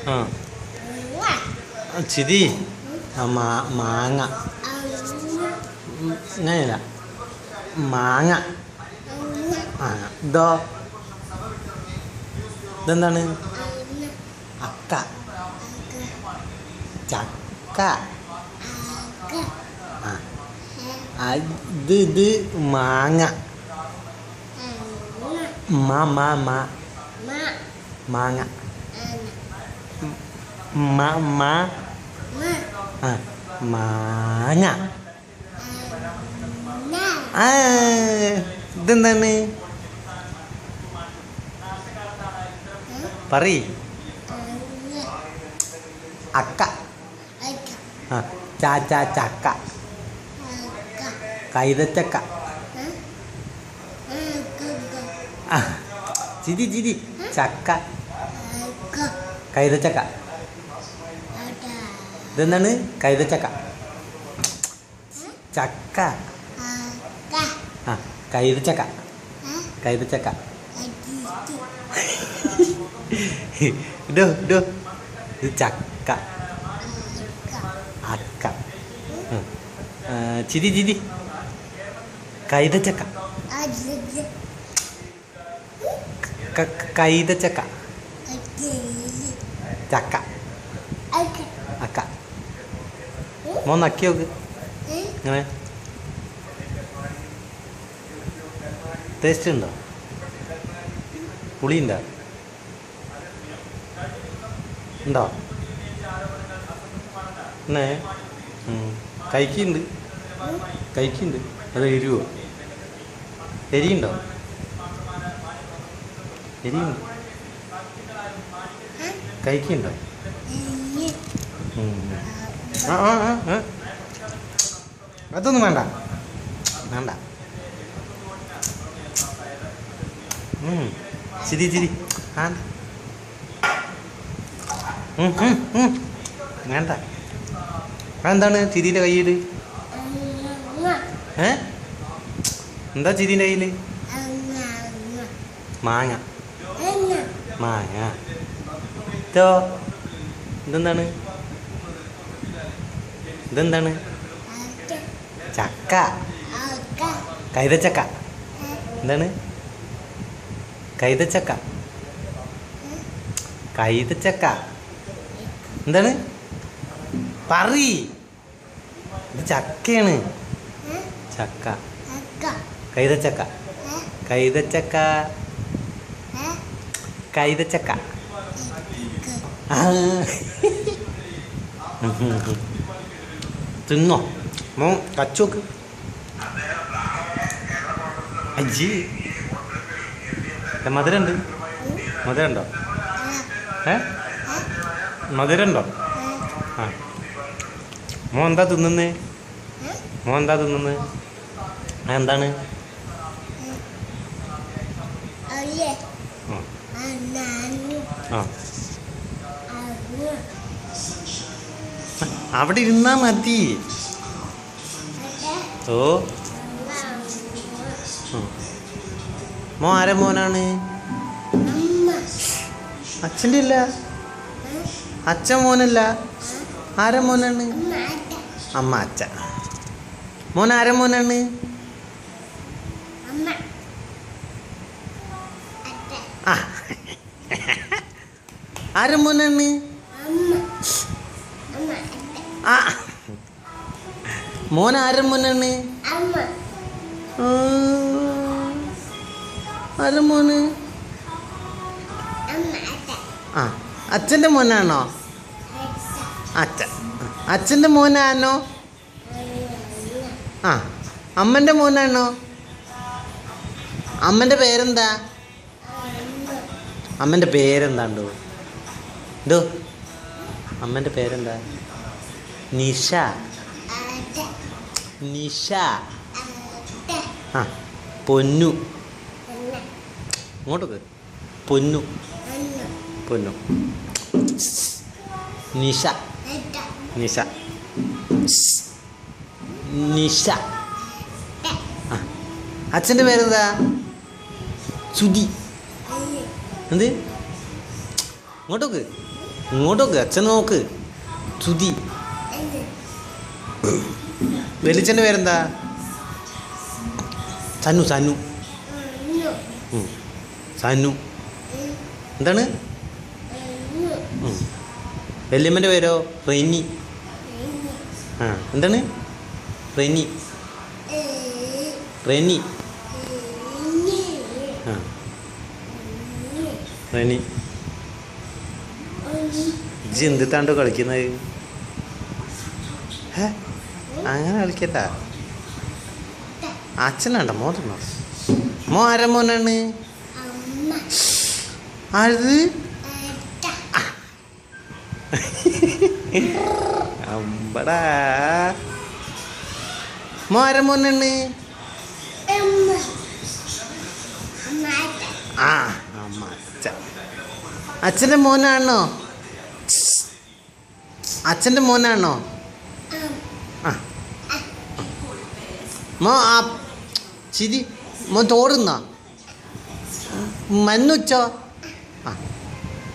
ആ ചിരി മാങ്ങ അങ്ങനെയല്ല മാങ്ങ ഇതോ ഇതെന്താണ് അക്ക ചക്ക ഇത് മാങ്ങ മാങ്ങ മാങ്ങ ഇതെന്താണ് പറ അക്ക ചക്ക കൈതച്ചക്ക ചിരി ചക്ക കൈതച്ചക്ക ഇതെന്താണ് കൈതച്ചക്ക ചക്ക കൈതച്ചക്ക ഇത് ചക്ക അക്ക ചിരി കൈതച്ചക്ക കൈതച്ചക്ക ചക്ക അക്ക മോൻ നക്കി നോക്ക് ഇങ്ങനെ ടേസ്റ്റ് ഉണ്ടോ പുളിയുണ്ടോ ഉണ്ടോ എന്നേ കഴിക്കുന്നുണ്ട് അത് എരിവോ എരിയുണ്ടോ എരിയുണ്ട് കഴിക്കുന്നുണ്ടോ അതൊന്നും വേണ്ട ചിരി വേണ്ട അതെന്താണ് ചിരിയുടെ കയ്യിൽ എന്താ ചിരിൻ്റെ കയ്യിൽ മാങ്ങ ഇതെന്താണ് ചക്ക കൈതച്ചക്ക എന്താണ് കൈതച്ചക്ക എന്താണ് പറീ ഇത് ചക്കയാണ് ചക്ക കൈതച്ചക്ക തിന്നോ മോ കച്ചോക്ക് അജ്ജി മധുരമുണ്ടോ മധുരമുണ്ടോ ആ മോ എന്താ തിന്നുന്നേ എന്താണ് അവിടെ ഇരുന്നാ മതി ഓ മോ ആരെ മോനാണ് അച്ഛൻ്റെ ഇല്ല അച്ഛൻ മോനല്ല ആരെ മോനാണ് അമ്മ അച്ഛ മോൻ ആരെ മോനാണ് ആ ആരെ മോനാണ് ആ മോൻ ആരെ മോനാണ് ആരെ മോന് ആ അച്ഛൻ്റെ മോനാണോ അച്ഛൻ്റെ മോനാണോ ആ അമ്മൻ്റെ മോനാണോ അമ്മൻ്റെ പേരെന്താ അമ്മൻ്റെ പേരെന്താണ്ടോ എന്തോ അമ്മൻ്റെ പേരെന്താ നിഷ ആ പൊന്നു ഇങ്ങോട്ടൊക്കെ പൊന്നു നിഷ ആ അച്ഛൻ്റെ പേരെന്താ സുധി എന്ത് ഇങ്ങോട്ടൊക്കെ ഇങ്ങോട്ട് നോക്ക്, അച്ഛൻ നോക്ക്. സുധി. വലിച്ചൻ്റെ പേരെന്താ? സനു. സനു. സനു. എന്താണ്? വല്യമ്മൻ്റെ പേരോ? റെനി. ആ, എന്താണ്? റെനി. റെനി. ആ, റെനി. ഇജ്ജ് എന്തിട്ടാണ്ടോ കളിക്കുന്നത്? അങ്ങനെ കളിക്കട്ടാ. അച്ഛനാണ്ട മോതണോ? ആരാ മോനാണ്? ആരത്? അമ്പടാ. ആരാ മോനാണ്? ആ, അമ്മ. അച്ഛൻ്റെ മോനാണോ? അച്ഛൻ്റെ മോനാണോ? ആ, ആ ചിരി. തോടുന്ന മരുന്നുച്ചോ? ആ,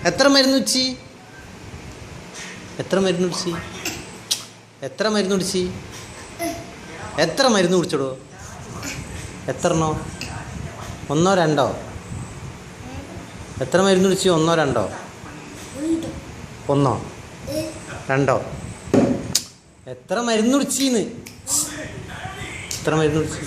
എത്ര മരുന്ന് കുടിച്ച്? എത്ര മരുന്ന് കുടിച്ച്? എത്ര മരുന്ന് കുടിച്ച്? എത്ര മരുന്ന് കുടിച്ചോടോ? എത്രണ്ണോ? 1 2? എത്ര മരുന്ന് കുടിച്ച്? 1 2? 1 2? എത്ര മരുന്ന് കുടിച്ചീന്ന്? എത്ര മരുന്ന് കുടിച്ച്?